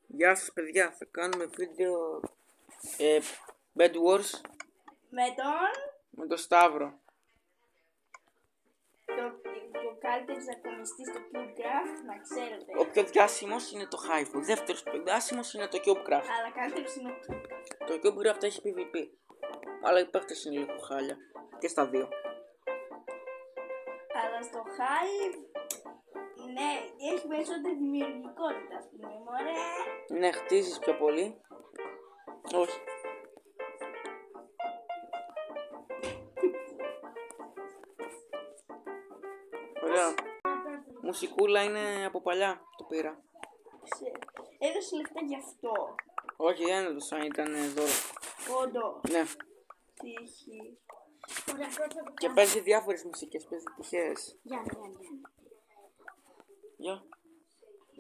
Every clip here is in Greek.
Γεια σας παιδιά, θα κάνουμε βίντεο Bed Wars με τον Σταύρο. Το καλύτερο αγωνιστή στο CubeCraft, να ξέρετε. Ο πιο διάσημος είναι το Hive, ο δεύτερος πιο διάσημος είναι το CubeCraft. Αλλά καλύτερος είναι Το CubeCraft έχει PvP, αλλά οι παίκτες είναι λίγο χάλια και στα δύο. Αλλά στο Hive, ναι, έχει περισσότερη δημιουργικότητα, ας πούμε, μωρέ. Ναι, χτίζεις πιο πολύ. Όχι. Ωραία. Μουσικούλα είναι από παλιά, το πήρα. Έδωσε λεφτά γι' αυτό. Όχι, δεν έδωσα, ήταν δώρο. Όντως. Ναι. Τύχη. Και παίζει διάφορες μουσικές, παίζει τυχαίες. Γεια.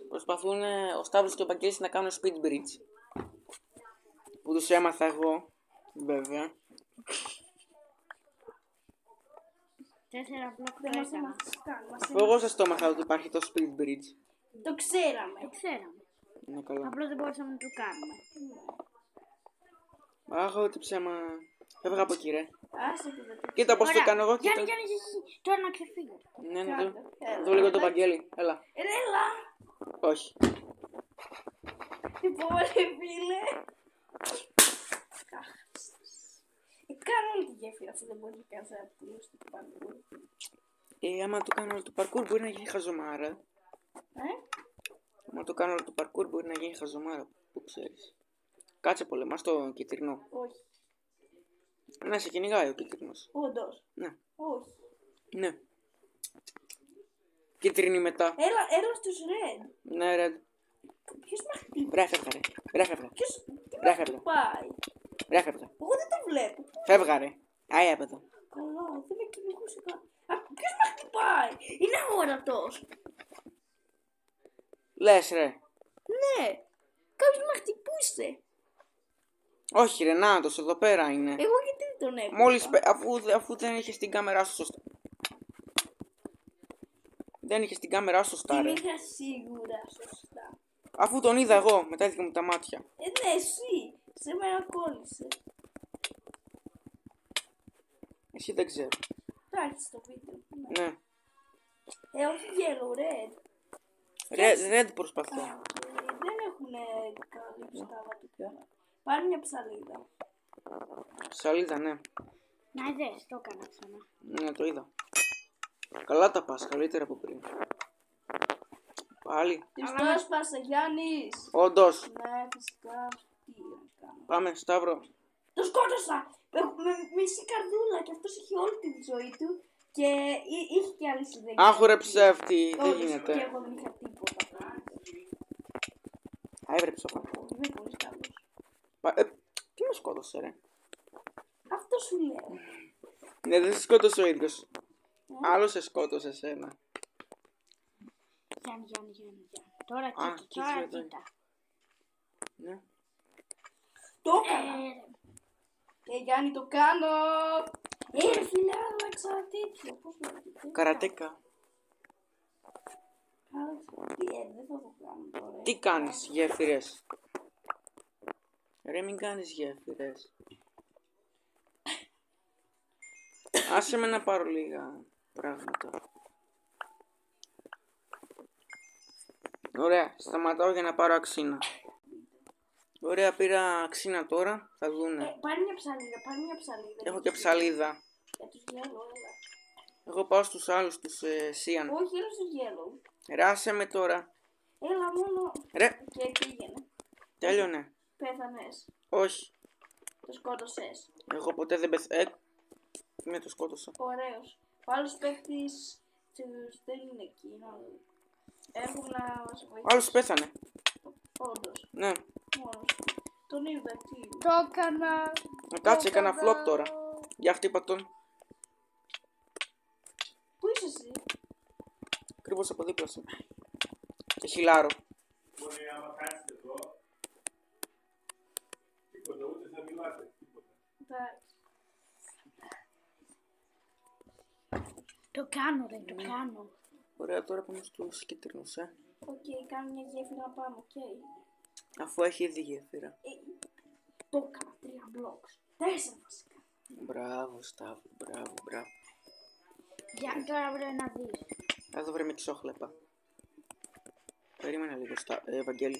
Προσπαθούν ο Σταύρος και ο Παγγέλης να κάνουν speed bridge. Που τους έμαθα εγώ, βέβαια. 4 μπλοκ Δεν το μας έκανα. έμαθες καν. Εγώ σας το έμαθα ότι υπάρχει το speed bridge. Το ξέραμε. Το ξέραμε. Είναι καλά. Απλώς δεν μπορούσαμε να το κάνουμε. Αχ, ό,τι ψέμα. Φεύγα από εκεί, ρε. Άσε και δεν το Κοίτα πώς το Ωραία. κάνω εγώ. Γιάννη, Κοίτα. Γιάννη, εσύ. Τώρα να ξεφύγω. Ναι, ναι, Κάντε. Έλα. δω λίγο το Παγγέλη. Έλα. Έλα. Όχι. Υπόλοιπε φίλε. Κάνω όλη τη γέφυρα αφού δεν μπορεί να κάνει ένα πουλό στο παρκούρ. Άμα το κάνω όλο το parkour μπορεί να γίνει χαζομάρα. Άμα το κάνω όλο το parkour μπορεί να γίνει χαζομάρα. Πού ξέρεις. Κάτσε πολεμάς το κυτρινό. Όχι. Να σε κυνηγάει ο κυτρινός. Όντως. Ναι. Όχι. Ναι. Κίτρινη μετά. Έλα στους Red. Ναι, ρε. Ποιος με χτύπησε. Ρε, φεύγα, ρε. Ρε, φεύγα. Ποιος τι Ρε, με φεύγα. χτυπάει. Ρε, φεύγα. Εγώ δεν το βλέπω. Φεύγα, ρε. Άι, απ' εδώ. Καλά, δεν με κυνηγούσε καν. Ποιος με χτυπάει. Είναι αόρατος. Λες, ρε. Ναι. Κάποιος με χτυπούσε. Όχι, ρε, Νάτος, εδώ πέρα είναι. Εγώ γιατί δεν τον έβλεπα. Μόλις, αφού δεν είχες την κάμερά σου σωστά. Δεν είχες την κάμερά σου σωστά, Την ρε. είχα σίγουρα σωστά. Αφού τον είδα εγώ με τα ίδια μου τα μάτια. Ναι, εσύ. Σε μένα κόλλησε. Εσύ δεν ξέρω. Θα έρθει στο βίντεο. Ναι. Όχι yellow, red. Red προσπαθώ. Δεν έχουν καλύψει τα βατικά. Πάρε μια ψαλίδα. Σαλίδα, ναι. Να είδες, το έκανα ξανά. Ναι, το είδα. Καλά τα πας, καλύτερα από πριν. Πάλι. Της το έσπασε, Γιάννης. Όντως. Ναι, φυσικά. Τι να κάνω. Πάμε, Σταύρο. Το σκότωσα. Με μισή καρδούλα και αυτός είχε όλη τη ζωή του και είχε και άλλη ιδέα. Άχου ρε ψεύτη, δεν Και γίνεται. εγώ δεν είχα τίποτα. Άι, βρε ψόφα. Είμαι πολύ καλός. Τι με σκότωσε, ρε. Αυτό σου λέω. Ναι, δεν σε σκότωσε ο ίδιος. Άλλος σε σκότωσε εσένα. Γιάννη. Τώρα Α, κοίτα, τώρα κοίτα. κοίτα. Ναι. Το έκανα. Γιάννη, το κάνω. Ρε φίλε, άλλαξα τέτοιο. Πώς λέγεται. Καρατέκα. Δεν θα το κάνω τώρα. Τι κάνεις, γέφυρες. Ρε, μην κάνεις γέφυρες. Άσε με να πάρω λίγα πράγματα. Ωραία, σταματάω για να πάρω αξίνα. Ωραία, πήρα αξίνα τώρα, θα δούνε. Πάρε μια ψαλίδα. Έχω και ψαλίδα. Για τους yellow, έλα. Εγώ πάω στους άλλους, τους Σίαν. Όχι, έλα στους yellow. Ρε, άσε με τώρα. Έλα μόνο. Ρε, Και πήγαινε. τέλειωνε. Πέθανες. Όχι, Το σκότωσες. εγώ ποτέ δεν με το σκότωσα. Ωραίος. Ο άλλος παίκτης δεν είναι εκεί. Έχουν να μας βοηθήσει. Άλλος πέθανε. Όντως. Ναι. Μόνος. Τον είδα εκεί. Το έκανα. Κάτσε, έκανα flop τώρα. Για χτύπα τον. Πού είσαι εσύ? Ακριβώς από δίπλα σου. Και χιλάρω. Μπορεί άμα κάτσετε εδώ, τίποτα, ούτε θα μιλάτε, τίποτα. Εντάξει. Το κάνω, ρε, το κάνω. Ωραία, τώρα πάμε στους κίτρινους, Οκ, κάνω μια γέφυρα να πάμε, οκ. Αφού έχει ήδη γέφυρα. Το έκανα 3 blocks. 4 βασικά. Μπράβο, Σταύρο, μπράβο, μπράβο. Για τώρα πρέπει να δεις. Εδώ βρε με ξόχλεπα. Περίμενε λίγο, Ευαγγέλη.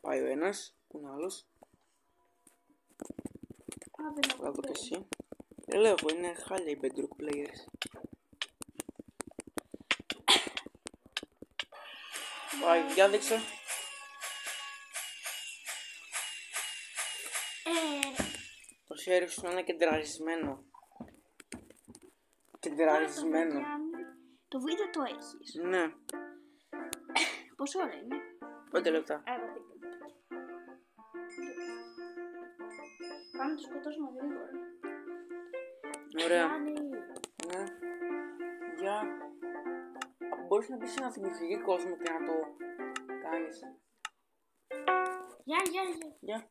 Πάει ο ένας, πού είναι ο άλλος. Α, δεν έχω Βγάλω και μπει. εσύ. Λέω εγώ, είναι χάλια οι bedrock players. Πάει, για δείξε. Το χέρι σου είναι κεντραρισμένο. Κεντραρισμένο. Το βίντεο το έχεις. Ναι, Πόσο ώρα είναι? 5 λεπτά. Άρα δίπλα. Πάμε να το σκοτώσουμε γρήγορα. Ωραία. Γιάννη. Ναι. Για. Μπορείς να μπεις σε ένα θυμηθική κόσμο και να το κάνεις. Γεια. Για.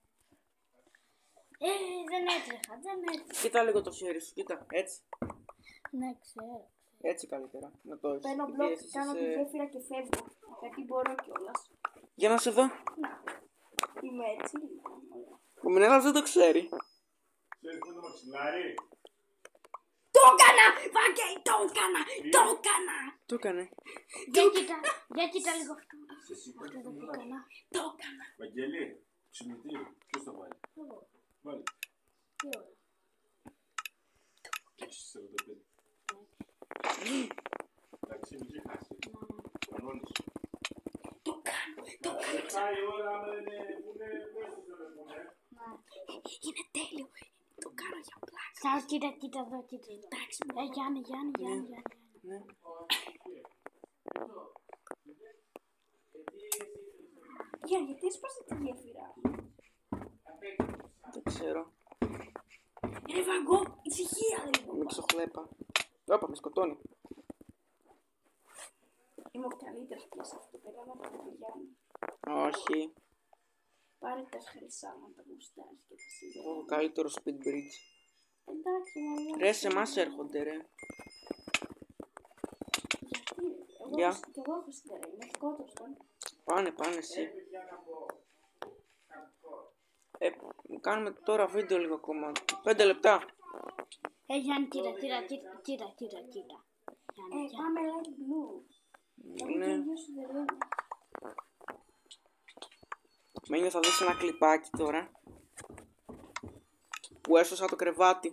Δεν έτρεχα, δεν έτρεχα. Κοίτα λίγο το χέρι σου, κοίτα. Έτσι. Ναι, ξέρω. Έτσι καλύτερα. Να το Παίρνω επειδή μπλοκ, εσύ κάνω τη είσαι- γέφυρα και φεύγω. Γιατί μπορώ κιόλας. Για να σε δω. Να. Είμαι έτσι, λοιπόν. Ωραία. Ο Μινέλας δεν το ξέρει. Ξέρεις πού είναι το μαξιλάρι. Το έκανα! Βαγγέλη, το έκανα! Το έκανα! Το έκανε. Για κοίτα λίγο αυτό. Σε σήκω. Αυτό εδώ που έκανα. Το έκανα! Βαγγέλη, ξυπνητήριο. Ποιος το βάλει. Εγώ. Βάλει. Τι ωραία. 6:45. Εντάξει, μην ξεχάσει. Κανόνες. Το κάνω! Το έκανα! Δεν πάει η ώρα άμα δεν είναι. Πού είναι, πες το τηλέφωνο, Είναι τέλειο! Το κάνω για πλάκα. Σας κοίτα εδώ, κοίτα εδώ. Εντάξει, Γιάννη. Ναι. γιατί έσπασε τη γέφυρα. Δεν ξέρω. Ρε Βαγκό, ησυχία λίγο. Με ξοχλέπα. Όπα, με σκοτώνει. Είμαι ο καλύτερος πια σε αυτό. Πέρα να το Γιάννη. Όχι. Πάρε τα χρυσά να τα γουστάρεις και τα σίγουρα. Εγώ καλύτερο speed bridge. Εντάξει, μαμά. Ρε, σε εμάς έρχονται, ρε. Γιατί ρε. Γεια. Κι εγώ έχω σιδερά. Είναι σκότωσαν. Πάνε εσύ. Κάνουμε τώρα βίντεο λίγο ακόμα. 5 λεπτά. Γιάννη, κοίτα. Γιάννη. Πάμε light blue. Ναι. Είναι δύο σιδερά. Μένιο θα δεις ένα κλιπάκι τώρα. Που έσωσα το κρεβάτι.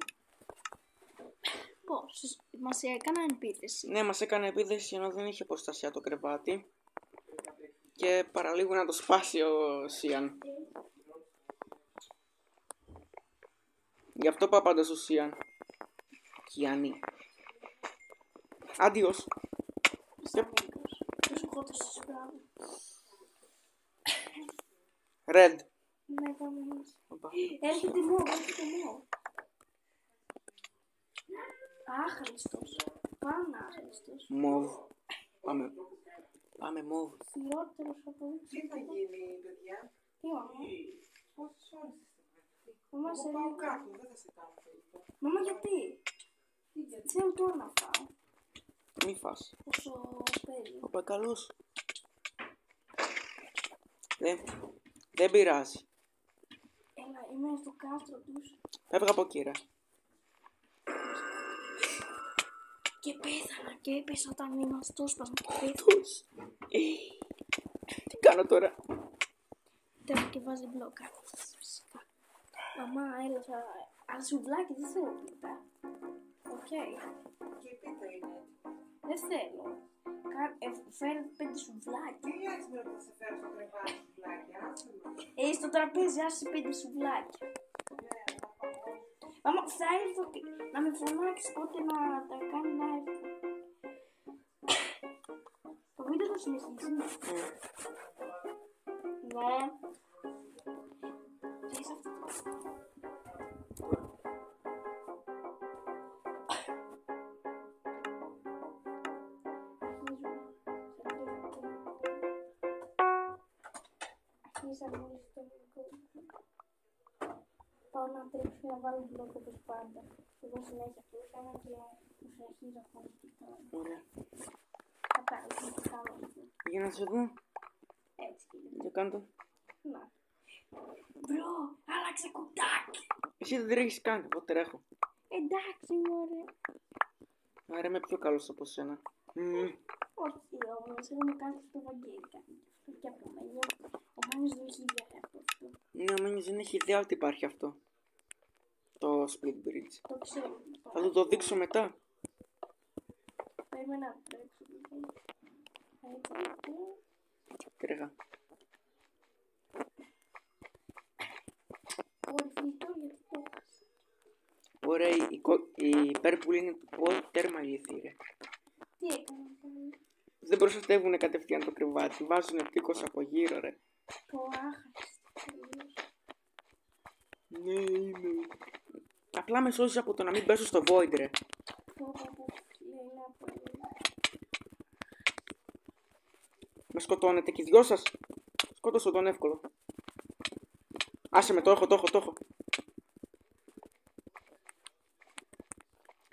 Πώς, μας έκανα επίθεση. Ναι, μας έκανε επίθεση ενώ δεν είχε προστασία το κρεβάτι. Και παραλίγο να το σπάσει ο Σιαν. Γι' αυτό πάω πάντα στο Σιαν. Κιάνι. Αντίος. Δεν σου σκότωσες, μπράβο. Red. Ναι, πάμε εμείς. Οπα. Έρχεται μου. Άχρηστος. Πάνω άχρηστος. Μοβ. Πάμε μοβ. Χειρότερος από όλους. Τι θα γίνει, παιδιά, Τι ωραία. πόσες ώρες Μαμά, θα σε πάω λίγο. κάτω, δεν θα σε κάνω φαγητό. Μαμά, γιατί. Θέλω τώρα να φάω. Μη φας. Όσο παίρνει. Οπα, καλός. Δεν πειράζει. Έλα, είμαι στο κάστρο τους. Φεύγα από εκεί, ρε. Και πέθανα και έπεσα όταν είμαστε το σπασμό και πέθανα. Τους. Τι κάνω τώρα. Τώρα και βάζει μπλόκα. Φυσικά. Μαμά, έλα, αλλά σουβλάκι δεν θέλω πίτα. Οκ. Και η πίτα είναι. Δεν θέλω. Φέρε 5 σουβλάκια. Τι λες με ότι θα σε φέρω στο κρεβάτι σου πλάκια, άσε με. Στο τραπέζι άσε 5 σουβλάκια. Ναι, θα πάω. Μαμά, θα έρθω να με φωνάξεις πότε να τα κάνει να έρθω. Το βίντεο θα συνεχίσει. Ναι. Ξέρεις αυτό. Αρχίζαμε μόλις το μικρό. Πάω να τρέξω να βάλω μπλοκ όπως πάντα. Εγώ συνέχεια αυτό έκανα και μου χειροφορητικά. Ωραία. Κατάλαβα, κατάλαβα. Για να σε δω. Έτσι είναι. Για κάνε το. Να. Μπρο, άλλαξε κουτάκι. Εσύ δεν τρέχεις καν. Εγώ τρέχω. Εντάξει, μωρέ. Άρα είμαι πιο καλός από σένα. Όχι όμως, εγώ με κάτι στο Βαγγέλη κάνει. Και από μένα. Ο Μάνιος δεν έχει ιδέα από αυτό. Ναι, ο Μένιος δεν έχει ιδέα ότι υπάρχει αυτό. Το Speed Bridge. Το ξέρω. Θα του το δείξω μετά. Πρέπει να τρέξω λίγο. Έτσι και... Τρέχα. Κορυφητό γιατί το έχασα. Ωραία, η Purple είναι τέρμα ηλίθιοι, ρε. Τι έκανα πάλι. Δεν προστατεύουνε κατευθείαν το κρεβάτι. Βάζουνε τείχος από γύρω, ρε. Το άχασα. Ναι, είμαι. Απλά με σώζεις από το να μην πέσω στο void, ρε. Με σκοτώνετε και οι δυο σας. Σκότωσω τον εύκολο. Άσε με, το έχω.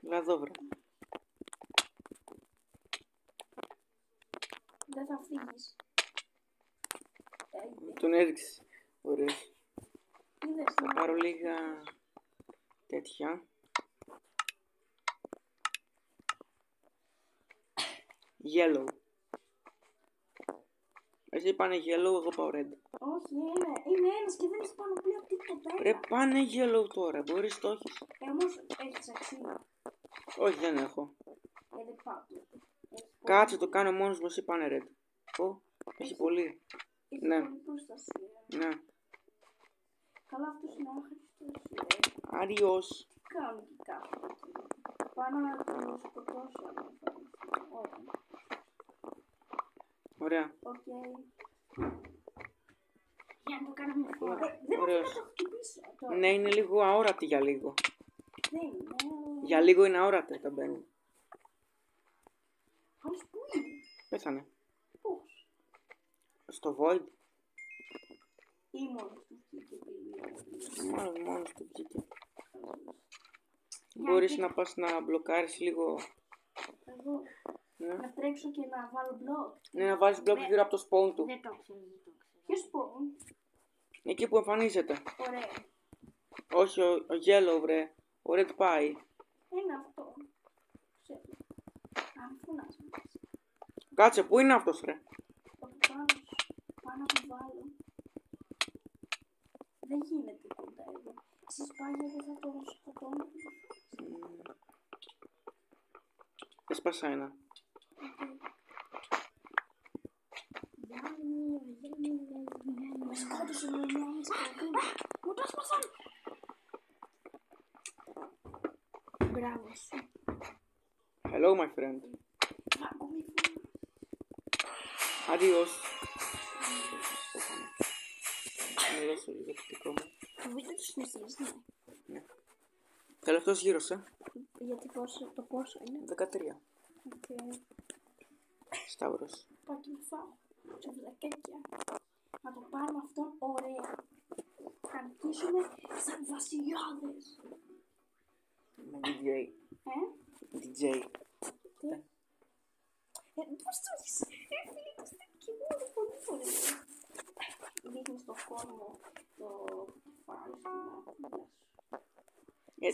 Έλα εδώ, βρε. Δεν θα φύγεις. Τον έριξες. Ωραία. Είδες Θα πάρω λίγα τέτοια. Yellow. Εσύ πάνε yellow, εγώ πάω red. Όχι, είναι ένας και δεν έχει πάνω πλέον τίποτα. Ρε πάνε yellow τώρα, μπορείς το έχεις. Όμως έχεις αξία. Όχι, δεν έχω. Δεν πάω. Κάτσε το κάνω μόνος μου, εσύ πάνε red. Ω, έχει πολύ. Έχει Ναι. πολύ προστασία. Ναι. Καλά, αυτός είναι άχρηστος. Adios. Κάνω και κάτι. Πάνω να το σκοτώσω. Όχι. Ωραία. Οκ. Για να το κάνω μια φορά. Δεν μπορεί να Ωραίος. το χτυπήσω τώρα. Ναι, είναι λίγο αόρατη για λίγο. Δεν είναι. Για λίγο είναι αόρατη όταν μπαίνει. Άλλος πού είναι. Πέθανε. Πώς. Στο void. Ή μόνος του βγήκε τελείως. Μάλλον μόνος του βγήκε. Μπορείς να πας να μπλοκάρεις λίγο. Εγώ Ναι. να τρέξω και να βάλω μπλοκ. Ναι, να βάλεις μπλοκ γύρω από το spawn του. Δεν το ξέρω. Ποιος πω. Εκεί που εμφανίζεται. Ωραία. Όχι, ο yellow, βρε. Ο red πάει. Είναι αυτό. Ξέρω. Αν φωνάζω. Κάτσε, πού είναι αυτός, ρε. Από πάνω σου. Πάνω να το βάλω. Δεν γίνεται τίποτα εδώ. Εσείς πάλι δεν θα το σκοτώνω. Έσπασα ένα. Με σκότωσε με μια ίσκρατούνα. Μου το έσπασαν. Μπράβο σου. Hello, my friend. Ακόμη φωνάζω. Adios. Να δώσω λίγο το δικό μου. Το βίντεο του συνεχίζεις, ναι. Τελευταίος γύρος, Γιατί το πόσο είναι. 13. Οκ. Σταύρος. Πάω και να φάω. Σε βλακάκια. Να το πάρουμε αυτόν ωραία. Θα νικήσουμε σαν βασιλιάδες. Με DJ. DJ. Πώς το έχεις. Φίλε, το στέλνει και εγώ πολύ φορές. Δείχνεις στον κόσμο το κεφάλι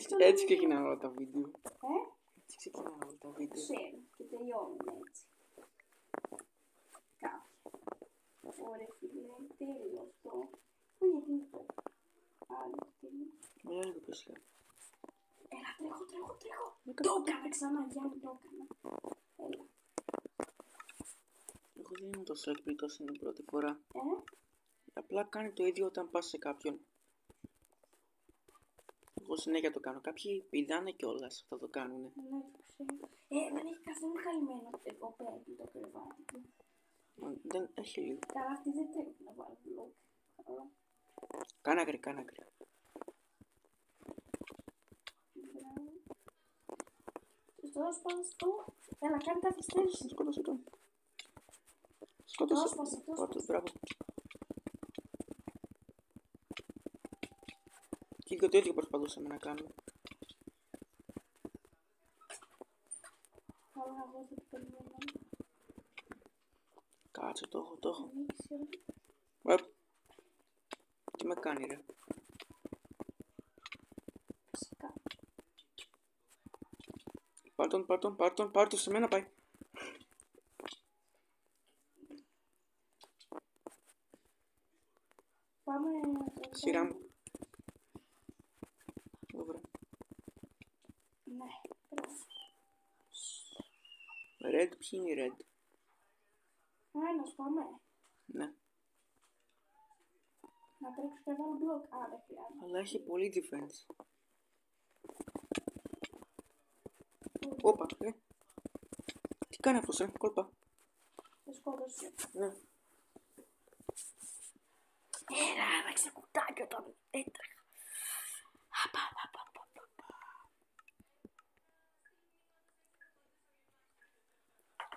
σου. Έτσι ξεκινάνε όλα τα βίντεο. Έτσι ξεκινάνε όλα τα βίντεο. Ξέρω και τελειώνουν έτσι. Κάποια. Ωραία φίλε, τέλειο αυτό. Πού γιατί είναι το άλλο τέλειο. Μιλά λίγο πιο σιγά. Έλα, τρέχω. Το έκανα ξανά, Γιάννη, το έκανα. Έλα. Εγώ δεν είμαι τόσο έκπληκτος την πρώτη φορά. Απλά κάνει το ίδιο όταν πας σε κάποιον. Εγώ συνέχεια το κάνω. Κάποιοι πηδάνε κιόλας, θα το κάνουνε. Ναι, το ξέρω. Δεν έχει καθόλου καλυμμένο ο Πέμπτη το κρεβάτι του. Δεν έχει λίγο. Καλά, αυτή δεν πρέπει να βάλει μπλοκ. Καλά. Κάνε άκρη, κάνε άκρη. Μπράβο. Σωστό, πάνω στο. Έλα, κάνει τα καθυστέρηση. Σκότωσε τον. Το έσπασε, το Σκότωσε. έσπασε. Μπράβο. Και το ίδιο προσπαθούσαμε να κάνουμε. εγώ θα το περιμένω. Κάτσε, το έχω. Ανοίξε. Τι με κάνει ρε. Φυσικά. Πάρ' τον, σε μένα πάει. Πάμε. Σειρά μου. Ωραία. Ναι, πρέπει. Red, ποιοι είναι οι red? Ένας, πάμε. Ναι. Να τρέξω και βάλω μπλοκ. Α, δεν χρειάζεται. Αλλά έχει πολύ defense. Όπα, τι κάνει αυτός, κόλπα. Δεν σκότωσε. Ναι. Άλλαξε κουτάκι όταν έτρεχα.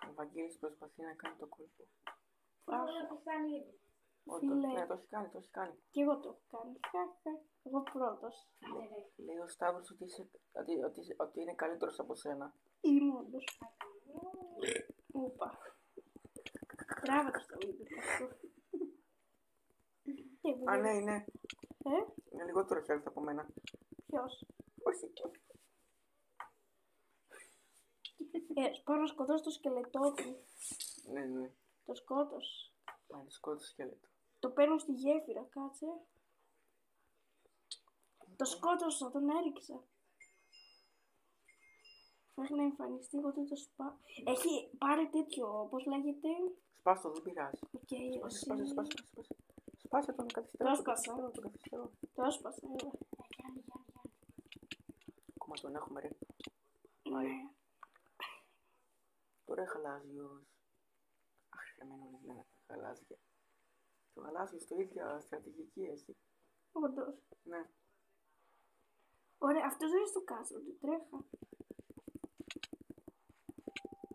Ο Βαγγέλης προσπαθεί να κάνει το κόλπο. Όλα που κάνει ήδη. Όντως, Φίλε. ναι, το έχει κάνει. Και εγώ το έχω κάνει. Εγώ πρώτος. Λέει ο Σταύρος ότι είναι καλύτερος από σένα. Είμαι όντως. Ούπα. Τράβατε στο βίντεο αυτό. Α, ναι, είναι. Ε, Είναι λιγότερο health από μένα. ποιος? Όχι. Πάω να σκοτώσω το σκελετό του. Ναι. Το σκότωσε. Πάλι σκότωσε σκέλετο. Το παίρνω στη γέφυρα, κάτσε. Το σκότωσα, τον έριξα. Μέχρι να εμφανιστεί, εγώ δεν το σπάω. Έχει πάρει τέτοιο, πώς λέγεται. Σπάστο, δεν πειράζει. Οκ, Σπάσε. Σπάσε τον καθυστερό. Το έσπασα. Το καθυστερό. Το έσπασα, έλα. Ακόμα τον έχουμε ρε. Ναι. Τώρα γαλάζιος. Αχ, εμένα όλοι λένε γαλάζια. Το γαλάζιος το ίδια στρατηγική εσύ. Όντως. Ναι. Ωραία, αυτός δεν είναι στο κάστρο του, τρέχα.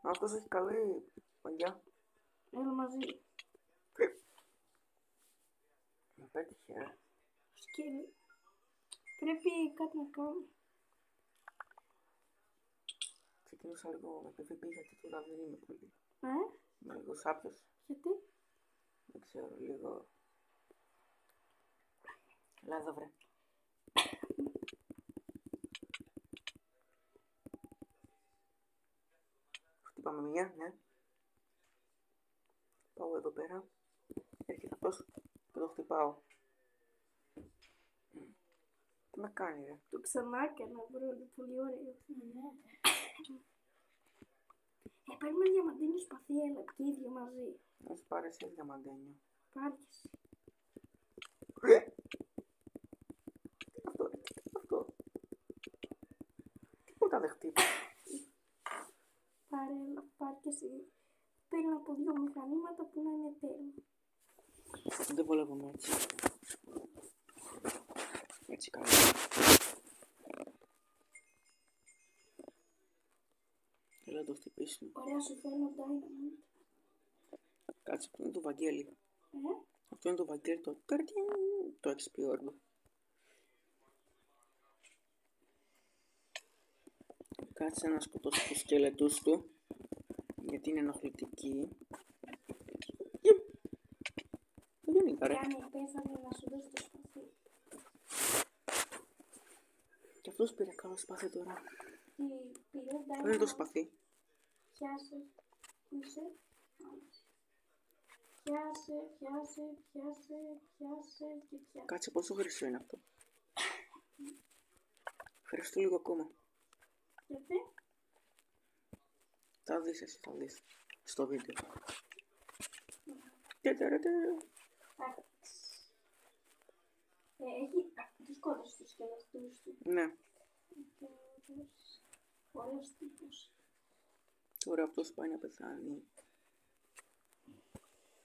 Αυτός έχει καλή μαγιά. Έλα μαζί. Με πέτυχε ρε. Σκύλι. Πρέπει κάτι να κάνω. Ξεκίνησα λίγο με PvP γιατί τώρα δεν είμαι πολύ. Είμαι λίγο σάπιος. Γιατί? Δεν ξέρω, λίγο. Έλα εδώ βρε. Χτύπαμε μία, ναι. Πάω εδώ πέρα. Έρχεται αυτός και το χτυπάω. Τι με κάνει ρε. Το ξανά έκανα, μπρο, είναι πολύ ωραίο. Παίρνουμε διαμαντίνιο σπαθί, έλα, και οι ίδιοι μαζί. Να σου πάρει εσύ διαμαντένιο. Πάρ' και εσύ. Αυτό. Τίποτα δεν χτύπα. Πάρε, έλα, πάρ' και εσύ. Παίρνω από δύο μηχανήματα που να είναι τέρμα. Δεν βολεύομαι έτσι. Έτσι κάνω. Έλα να το χτυπήσουμε. Ωραία, σου φέρνω dynamite. Κάτσε, αυτό είναι το Βαγγέλη. Ε? Αυτό είναι το Βαγγέλη, το XP orb. Κάτσε να σκοτώσει τους σκελετούς του, γιατί είναι ενοχλητικοί. Δεν είναι ρε. Κάνει, πέθανε να σου δώσει το σπαθί. Και αυτός πήρε καλό σπαθί τώρα. Τι πήρε, Φέρε το dynamite. σπαθί. Πιάσε. Πού είσαι? Πιάσε και πιάσε. Κάτσε, πόσο χρυσό είναι αυτό. Ευχαριστώ λίγο ακόμα. Γιατί? Θα δεις εσύ, θα δεις. Στο βίντεο. Έχει τους κόντους τους σκελετούς του. Ναι. Ωραίος τύπος. Τώρα αυτός πάει να πεθάνει.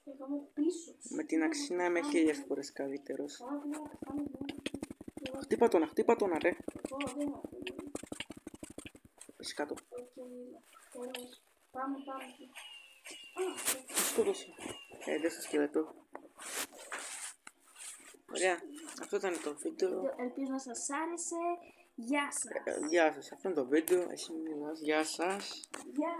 Εγώ είμαι πίσω. Με την αξίνα είμαι 1000 φορές καλύτερος. Τώρα δεν θα πεθάνω. Χτύπα τον, ρε. Εγώ δεν είμαι. Πες κάτω. Τέλος. Πάμε. Σκότωσε. Δεν στο σκελετό. Ωραία. Αυτό ήταν το βίντεο. Ελπίζω να σας άρεσε. Γεια σας. Γεια σας. Αυτό είναι το βίντεο. Εσύ μιλάς. Γεια σας. Γεια.